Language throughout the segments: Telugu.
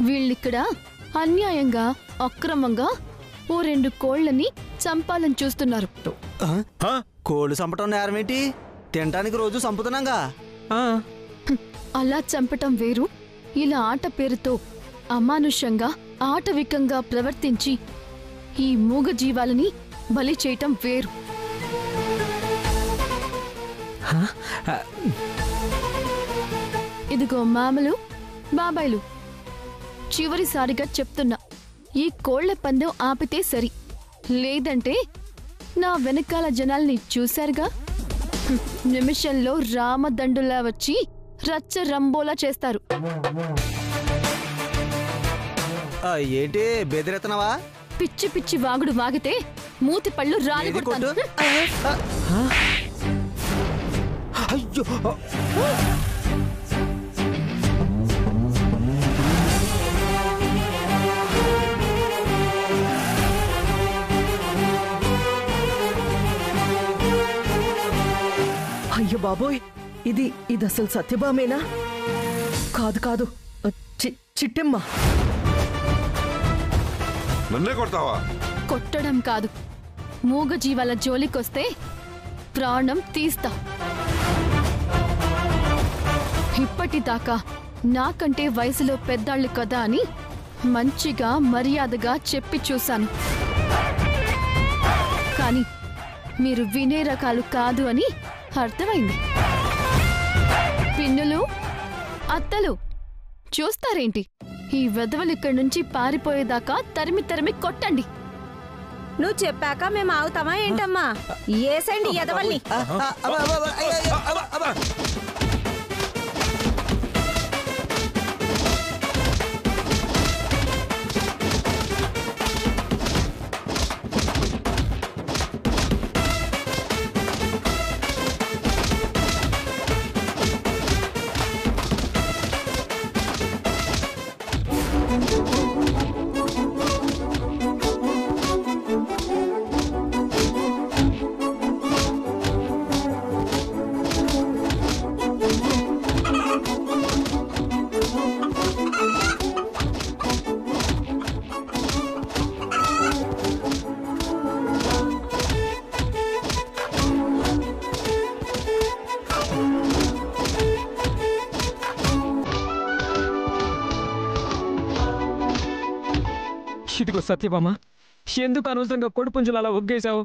వీళ్ళిక్కడ అన్యాయంగా అక్రమంగా ఓ 2 కోళ్లని చంపాలని చూస్తున్నారు. కోళ్ళు చంపటం నేరమేంటి? తినటానికి రోజు చంపుతున్నాగా. అలా చంపటం వేరు, ఇలా ఆట పేరుతో అమానుషంగా ఆటవికంగా ప్రవర్తించి ఈ మూగ జీవాలని బలి చేయటం వేరు. ఇదిగో మామలు బాబాయిలు, చివరిసారిగా చెప్తున్నా, ఈ కోళ్ల పందెం ఆపితే సరి, లేదంటే నా వెనకాల జనాల్ని చూశారుగా, నిమిషంలో రామదండులా వచ్చి రచ్చ రంబోలా చేస్తారు. ఏంటి బెదిరెత్తనవా? పిచ్చి పిచ్చి వాగుడు వాగితే మూతి పళ్ళు రాలి కొడతాను. అయ్యో అయ్యో బాబోయ్, ఇది అసలు సత్యభామేనా? కాదు కాదు, చిట్టెమ్మ. నన్నే కొడతావా? కొట్టడం కాదు, మూగ జీవాల జోలికొస్తే ప్రాణం తీస్తా. ఇప్పటిదాకా నాకంటే వయసులో పెద్దాళ్ళు కదా అని మంచిగా మర్యాదగా చెప్పి చూశాను. కానీ మీరు వినే రకాలు కాదు అని అర్థమైంది. పిన్నులు, అత్తలు చూస్తారేంటి? ఈ వెధవలు ఇక్కడి నుంచి పారిపోయేదాకా తరిమి తరిమి కొట్టండి. నువ్వు చెప్పాక మేము ఆగుతామా ఏంటమ్మా? ఏసండి ఎదవల్ని. ఇదిగో సత్యభామ, ఎందుకు అనవసరంగా కొడుపుంజలు అలా ఒగ్గేశావు?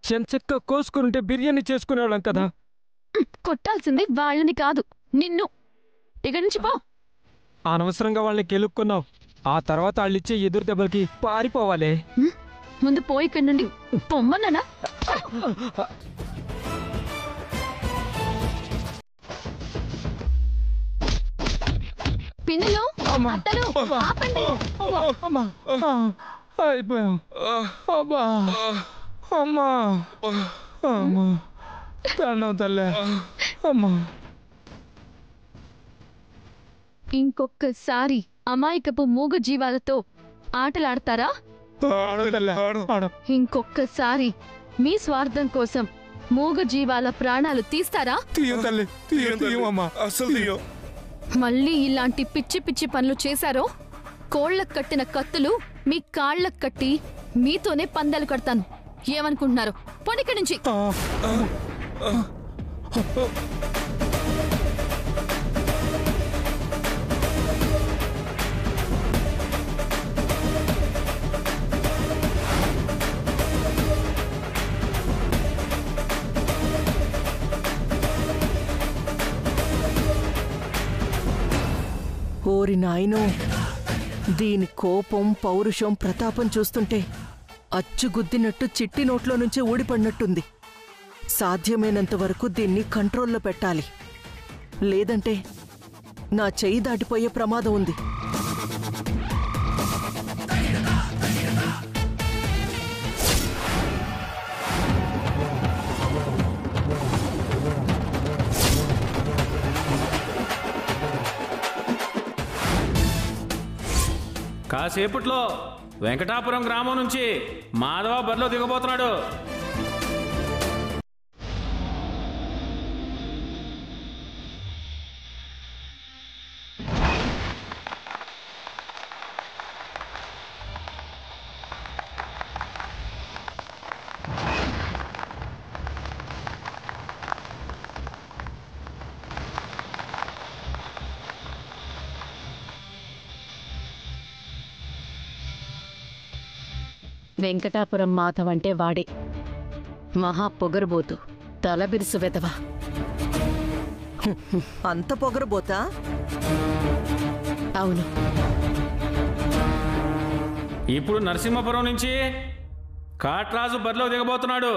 చెంచక్క కోసుకునింటే బిర్యానీ చేసుకునేవాళ్ళం కదా. కొట్టాల్సింది వాళ్ళని కాదు, నిన్ను. ఇక్కడి నుంచి పో. అనవసరంగా వాళ్ళని కెలుక్కున్నావు. ఆ తర్వాత వాళ్ళిచ్చే ఎదురు దెబ్బలకి పారిపోవాలి. ముందు పోయి ఇక్కడి నుండి పొమ్మన్నానా? పిన్నులు, అత్తలు ఆపండి. ఇంకొక్కసారి అమాయకపు మూగ జీవాలతో ఆటలాడతారా? ఇంకొక్కసారి మీ స్వార్థం కోసం మూగ జీవాల ప్రాణాలు తీస్తారా? మళ్ళీ ఇలాంటి పిచ్చి పిచ్చి పనులు చేశారో కోళ్లకు కట్టిన కత్తులు మీ కాళ్లకు కట్టి మీతోనే పందాలు కడతాను. ఏమనుకుంటున్నారు? పొనిక్కడి నుంచి. ఓరి నాయనో, దీని కోపం, పౌరుషం, ప్రతాపం చూస్తుంటే అచ్చుగుద్దినట్టు చిట్టి నోట్లో నుంచి ఊడిపడినట్టుంది. సాధ్యమైనంత వరకు దీన్ని కంట్రోల్లో పెట్టాలి, లేదంటే నా చెయ్యి దాటిపోయే ప్రమాదం ఉంది. కాసేపట్లో వెంకటాపురం గ్రామం నుంచి మాధవ బరిలో దిగబోతున్నాడు. వెంకటాపురం మాధవ్ అంటే వాడే. మహా పొగరుబోతు, తలబిరుసు వెదవా. అంత పొగరబోతా? అవును. ఇప్పుడు నరసింహపురం నుంచి కాట్రాజు బరిలో దిగబోతున్నాడు.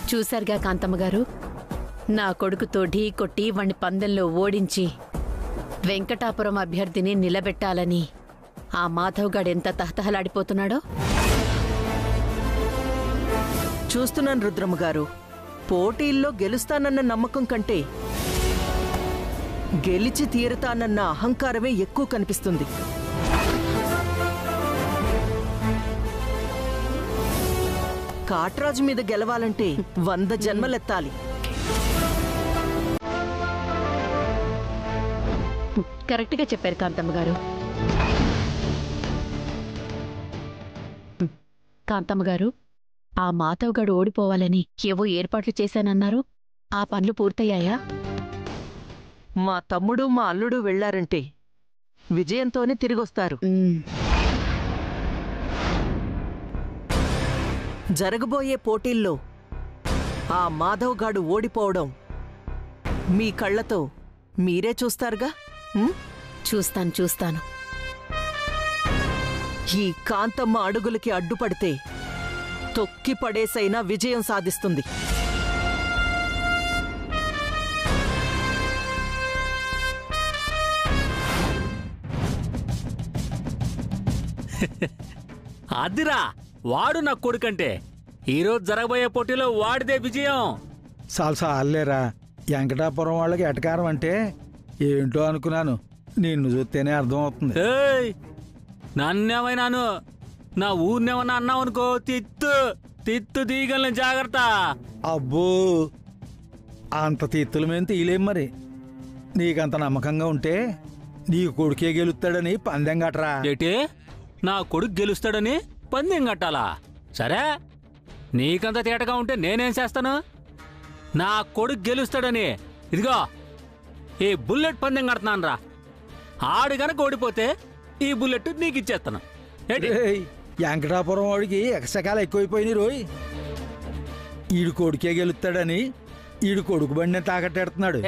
చూశారుగా కాంతమ్మ గారు, నా కొడుకుతో ఢీ కొట్టి వాణ్ణి పందెంలో ఓడించి వెంకటాపురం అభ్యర్థిని నిలబెట్టాలని ఆ మాధవ్ గాడెంత తహతహలాడిపోతున్నాడో. చూస్తున్నాను రుద్రమ్మ గారు. పోటీల్లో గెలుస్తానన్న నమ్మకం కంటే గెలిచి తీరతానన్న అహంకారమే ఎక్కువ కనిపిస్తుంది. కాట్రాజు మీద గెలవాలంటే 100 జన్మలెత్తాలి. కరెక్ట్గా చెప్పారు కాంతమ్మ గారు. కాంతమ్మ గారు, ఆ మాధవ్ గాడు ఓడిపోవాలని ఏవో ఏర్పాట్లు చేశానన్నారు. ఆ పనులు పూర్తయ్యాయా? మా తమ్ముడు మా అల్లుడు వెళ్లారంటే విజయంతోనే తిరిగొస్తారు. జరగబోయే పోటీల్లో ఆ మాధవ్ గాడు ఓడిపోవడం మీ కళ్ళతో మీరే చూస్తారుగా. చూస్తాను. ఈ కాంతమ్మ అడుగులకి అడ్డుపడితే తొక్కి పడేసైనా విజయం సాధిస్తుంది. అదిరా, వాడు నా కొడుకంటే ఈరోజు జరగబోయే పోటీలో వాడిదే విజయం. సాల్లేరా, వెంకటాపురం వాళ్ళకి ఎటకారం అంటే ఏంటో అనుకున్నాను. నిన్ను చూస్తేనే అర్థమవుతుంది. నన్నేమైనాను, నా ఊరినేమన్నా అన్నావు అనుకో, తిత్తు తీగలని జాగ్రత్త. అబ్బో, అంత తిత్తుల మీద తీయలేం. మరి నీకంత నమ్మకంగా ఉంటే నీ కొడుకే గెలుస్తాడని పందెం కట్టరా. ఏటే, నా కొడుకు గెలుస్తాడని పందెం కట్టాలా? సరే, నీకంత తేటగా ఉంటే నేనేం చేస్తాను? నా కొడుకు గెలుస్తాడని ఇదిగో ఈ బుల్లెట్ పందెం కడుతున్నాను రా. ఆడు గనక ఓడిపోతే ఈ బుల్లెట్ నీకు ఇచ్చేస్తాను. వెంకటాపురం వాడికి ఎకసకాలు ఎక్కువైపోయినాయి రోయ్. ఈడు కొడుకే గెలుస్తాడని ఈడు కొడుకు బండి తాకట్టెడుతున్నాడు.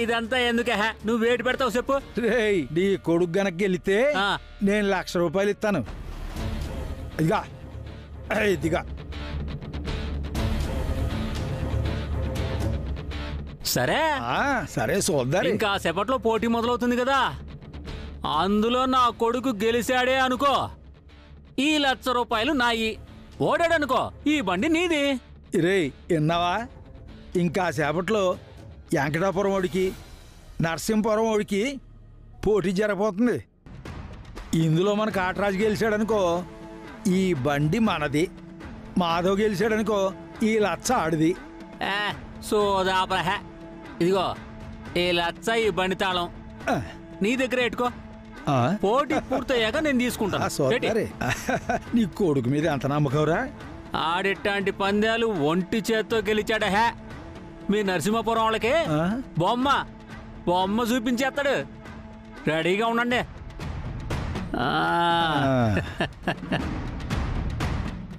ఇదంతా ఎందుకే, నువ్వు వేడి పెడతావు చెప్పు. నీ కొడుకు గనక గెలితే నేను 1,00,000 రూపాయలు ఇస్తాను. ఇదిగా సరే చూద్దాం. ఇంకా సేపట్లో పోటీ మొదలవుతుంది కదా, అందులో నా కొడుకు గెలిచాడే అనుకో, ఈ 1,00,000 రూపాయలు నాయి. ఓడాడనుకో, ఈ బండి నీది. విన్నావా? ఇంకా సేపట్లో వెంకటాపురం వాడికి నరసింహపురం వాడికి పోటీ జరగబోతుంది. ఇందులో మన కాట్రాజు గెలిచాడనుకో, ఈ బండి మనది. మాధవ్ గెలిచాడనుకో, ఈ 1,00,000 ఆడిది. సోదాపరహ, ఇదిగో ఈ 1,00,000 ఈ బండి తాళం నీ దగ్గర పెట్టుకో. పోటీ పూర్తయ్యాక నేను తీసుకుంటాను. నీ కొడుకు మీద ఎంత నమ్మకంరా? ఆడిట్లాంటి పందాలు ఒంటి చేత్తో గెలిచాడా. మీ నరసింహపురం వాళ్ళకి బొమ్మ చూపించేస్తాడు. రెడీగా ఉండండి.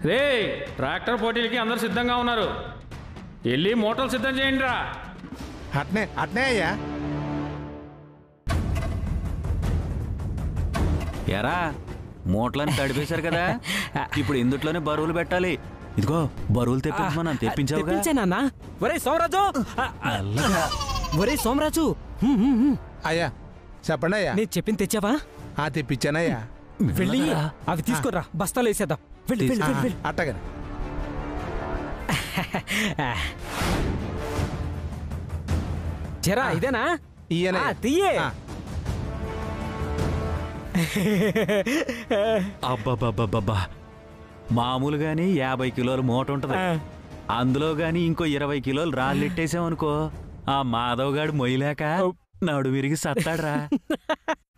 రే, ట్రాక్టర్ పోటీలకి అందరు సిద్ధంగా ఉన్నారు. వెళ్ళి మోటార్లు సిద్ధం చేయండి రా. అట్నే అయ్యా. ఎరా, మూటలను తడిపేశారు కదా, ఇప్పుడు ఇందుట్లోనే బరువులు పెట్టాలి. ఇదిగో బరువులు తెప్పించమన్నా, తెప్పించావుగా. ఒరే సోమరాజు, ఒరే సోమరాజు. అయ్యా, చెప్పండి అయ్యా. నేను చెప్పింది తెచ్చావా? తెప్పించానయ్యా. వెళ్ళి అవి తీసుకురా, బస్తాలు వేసేద్దాం. వెళ్ళి వెళ్ళి వెళ్ళి వెళ్ళి. అట్టగా చెరా ఇదేనా? ఈయన తీయే. అబ్బబ్బబ్బబ్బా, మామూలుగాని 50 కిలోల మూట ఉంటది, అందులో గాని ఇంకో 20 కిలోలు రాళ్ళు ఎట్టేసామనుకో, ఆ మాధవ్ గాడు మొయ్యలేక నడు విరిగి సత్తాడ్రా.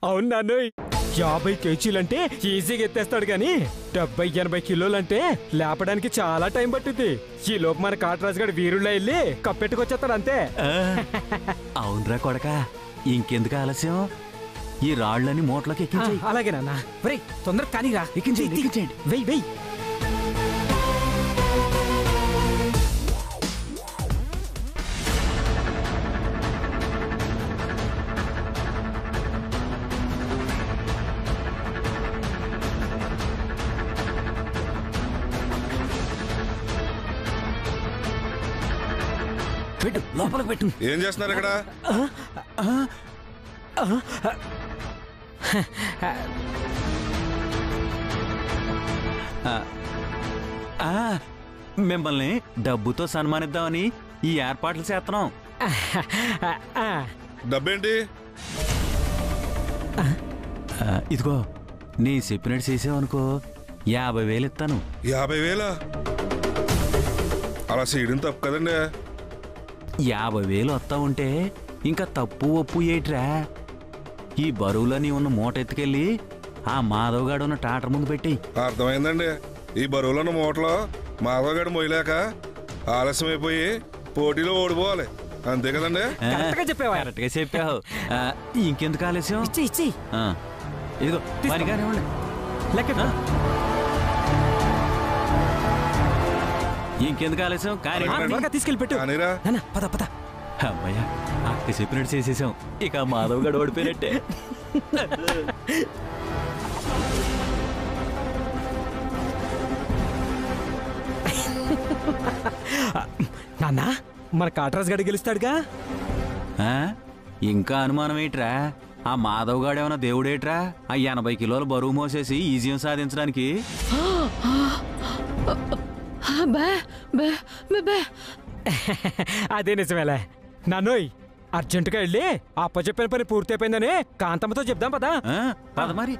అవును నాన్నోయ్, 50 కేజీలంటే ఈజీగా ఎత్తేస్తాడు గాని 70-80 కిలోలంటే లేపడానికి చాలా టైం పట్టుద్ది. ఈ లోపు మన కాటరాజు గారు వీరుళ్ళ వెళ్ళి కప్పెట్టుకొచ్చేస్తాడు అంతే. అవునరా కొడక, ఇంకెందుకు ఆలస్యం, ఈ రాళ్ళని మూటలోకి ఎక్కించేయి. అలాగే నాన్న. తొందరగా కానీరా. ఎక్కించేయండి. వెయ్యి వెయ్యి. పెట్టు, లోపలికి పెట్టు. ఏం చేస్తున్నారు ఇక్కడ? మిమ్మల్ని డబ్బుతో సన్మానిద్దామని ఈ ఏర్పాట్లు చేస్తున్నాం. డబ్బేంటి? ఇదిగో, నీ చెప్పినట్టు చేసావనుకో 50,000 ఇస్తాను. 50,000? అలా చేయడం తప్పు కదండి. 50,000 వస్తా ఉంటే ఇంకా తప్పు ఒప్పు ఏట్రా? ఈ బరువులని ఉన్న మూట ఎత్తుకెళ్ళి ఆ మాధవ్ గాడు ఉన్న టాటర్ ముందు పెట్టి. అర్థమైందండి. ఈ బరువులున్న మూటలో మాధవ్ గారు మొయ్యలేక ఆలస్యం అయిపోయి పోటీలో ఓడిపోవాలి, అంతే కదండి? కరెక్ట్గా చెప్పావు. ఇంకెందుకు ఆలస్యం? ఇదిగో పనిగానే ఉండి ఇంకెందుకు ఆలస్యం? కానీ తీసుకెళ్ళిపెట్టు. పద పద. అమ్మయ్య, అక్క చెప్పినట్టు చేసేసాం. ఇక మాధవ్ గడు ఓడిపోయినట్టే. నాన్న, మన కాటరాజు గడి గెలుస్తాడుగా. ఇంకా అనుమానం ఏంట్రా? ఆ మాధవ్ గాడేమన్నా దేవుడేట్రా? ఆ 80 కిలోల బరువు మోసేసి ఈ విజయం సాధించడానికి. అదే నిజమేలే నాన్నోయ్. అర్జెంటుగా వెళ్ళి అప్పచెప్పిన పని పూర్తి అయిపోయిందని కాంతమ్మతో చెప్దాం పదా. పద మరి.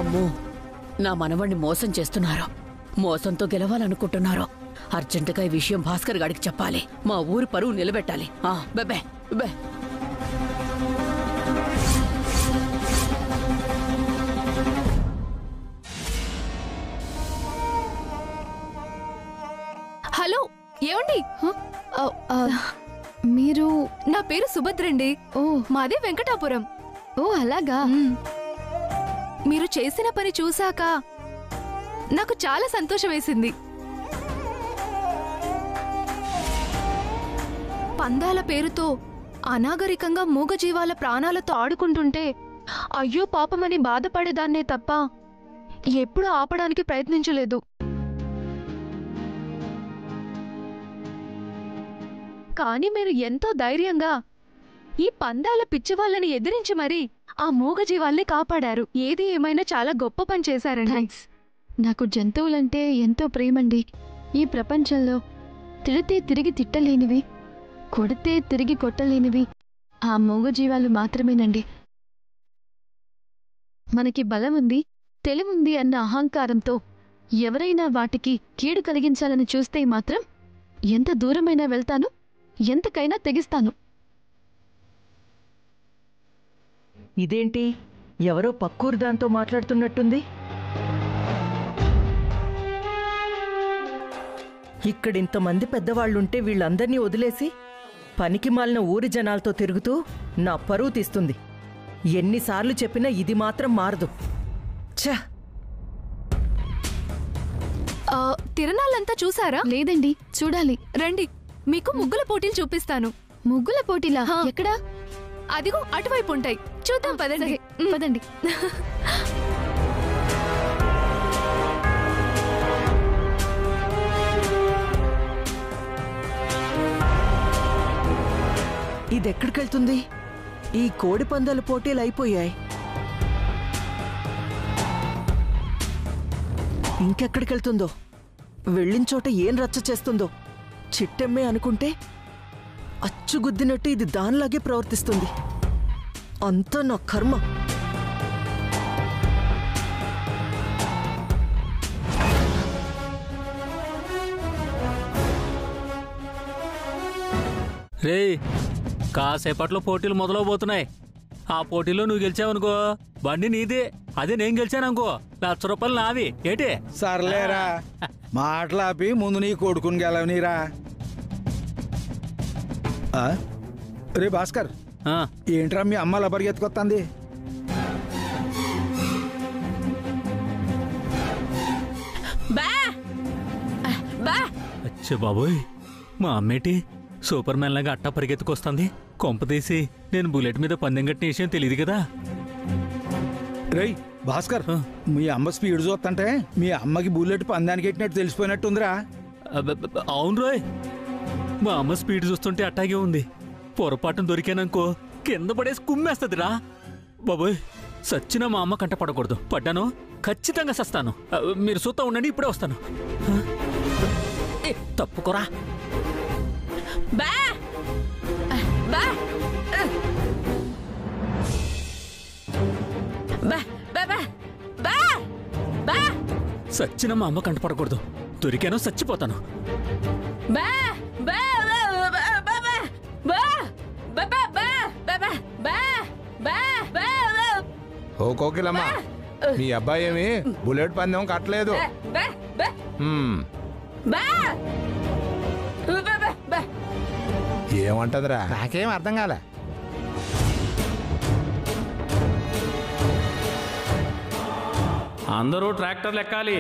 అమ్మో, నా మనవణ్ణి మోసం చేస్తున్నారు. మోసంతో గెలవాలనుకుంటున్నారు. అర్జెంటుగా ఈ విషయం భాస్కర్ గాడికి చెప్పాలి. మా ఊరి పరువు నిలబెట్టాలి. బెబ్బే బెబ్బే. హలో, ఏమండి? మీరు? నా పేరు సుభద్రండి. ఓ, మాది వెంకటాపురం. ఓ, అలాగా. మీరు చేసిన పని చూశాక నాకు చాలా సంతోషం వేసింది. పందాల పేరుతో అనాగరికంగా మూగజీవాల ప్రాణాలతో ఆడుకుంటుంటే అయ్యో పాపమని బాధపడేదాన్నే తప్ప ఎప్పుడూ ఆపడానికి ప్రయత్నించలేదు. కానీ మీరు ఎంతో ధైర్యంగా ఈ పందాల పిచ్చివాళ్ళని ఎదిరించి మరీ ఆ మూగజీవాల్ని కాపాడారు. ఏది ఏమైనా చాలా గొప్ప పని చేశారండి. నాకు జంతువులంటే ఎంతో ప్రేమండి. ఈ ప్రపంచంలో తిడితే తిరిగి తిట్టలేనివి, కొడితే తిరిగి కొట్టలేనివి ఆ మూగజీవాలు మాత్రమేనండి. మనకి బలం ఉంది, తెలివుంది అన్న అహంకారంతో ఎవరైనా వాటికి కీడు కలిగించాలని చూస్తే మాత్రం ఎంత దూరమైనా వెళ్తాను, ఎంతకైనా తెగిస్తాను. ఇదేంటి, ఎవరో పక్కూరు దాంతో మాట్లాడుతున్నట్టుంది. ఇక్కడింతమంది పెద్దవాళ్లుంటే వీళ్ళందర్నీ వదిలేసి పనికి మాలిన ఊరి జనాలతో తిరుగుతూ నా పరువు తీస్తుంది. ఎన్నిసార్లు చెప్పినా ఇది మాత్రం మారదు. ఛ! తిరణాలంతా చూసారా? లేదండి, చూడాలి. రండి, మీకు ముగ్గుల పోటీలు చూపిస్తాను. ముగ్గుల పోటీలా? ఎక్కడా? అదిగో అటువైపు ఉంటాయి, చూద్దాం. పదండి పదండి. ఇదెక్కడికెళ్తుంది? ఈ కోడి పందాల పోటీలు అయిపోయాయి. ఇంకెక్కడికెళ్తుందో? వెళ్ళిన చోట ఏం రచ్చ చేస్తుందో? చిట్టెమ్మే అనుకుంటే అచ్చుగుద్దినట్టు ఇది దానిలాగే ప్రవర్తిస్తుంది. అంతా నా కర్మ. రే, కాసేపట్లో పోటీలు మొదలవబోతున్నాయి. ఆ పోటీలో నువ్వు గెలిచావనుకో బండి నీదే, అదే నేను గెలిచాననుకో ₹1,00,000 నావి. ఏంటి? సర్లేరా, మాటలాపి ముందు నీ కొడుకుని గెలవనీరా. రే భాస్కర్, ఏంట్రా మీ అమ్మ అలా పరిగెత్తుకొస్తుంది? అచ్చే బాబోయ్, మా అమ్మేటి సూపర్ మ్యాన్ లాగా అట్టా పరిగెత్తుకొస్తుంది. కొంపదీసి నేను బుల్లెట్ మీద పందెం కట్టిన విషయం తెలియదు కదా. రేయ్ భాస్కర్, మీ అమ్మ స్పీడ్ చూస్తుంటే మీ అమ్మకి బుల్లెట్ పందానికి ఎట్టినట్టు తెలిసిపోయినట్టుందిరా. అవును రోయ్, మా అమ్మ స్పీడ్ చూస్తుంటే అట్టాగే ఉంది. పొరపాటును దొరికాననుకో కింద పడేసి కుమ్మేస్తుందిరా. బాబోయ్, సచ్చినా మా అమ్మ కంట పడకూడదు. పడ్డాను ఖచ్చితంగా సస్తాను. మీరు చూస్తా ఉండండి, ఇప్పుడే వస్తాను. తప్పుకోరా. సచ్చిన మా అమ్మ కంట పడకూడదు. దొరికాను చచ్చిపోతాను. ఓ కోకిలమ్మ, మీ అబ్బాయి ఏమి బుల్లెట్ పందెం కట్టలేదు. ఏమంటదిరా? నాకేం అర్థం కాలే. అందరూ ట్రాక్టర్లు ఎక్కాలి.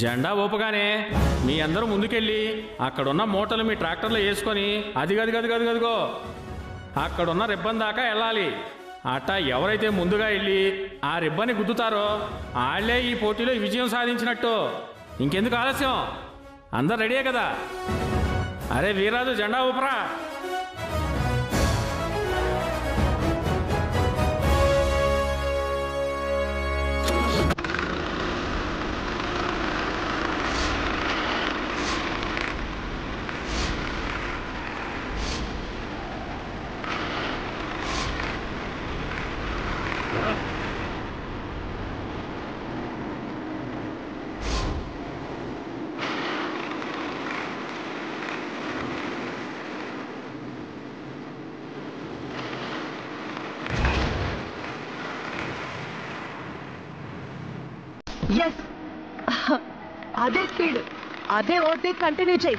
జెండా ఊపగానే మీ అందరూ ముందుకెళ్ళి అక్కడున్న మూటలు మీ ట్రాక్టర్లో వేసుకొని అదిగో అక్కడున్న రిబ్బన్ దాకా వెళ్ళాలి. అట్టా ఎవరైతే ముందుగా వెళ్ళి ఆ రిబ్బన్ని గుద్దుతారో వాళ్ళే ఈ పోటీలో విజయం సాధించినట్టు. ఇంకెందుకు ఆలస్యం? అందరు రెడీయే కదా? అరే వీరాజు, జెండా ఊపరా. అదే స్పీడ్, అదే ఓటే కంటిన్యూ చేయి.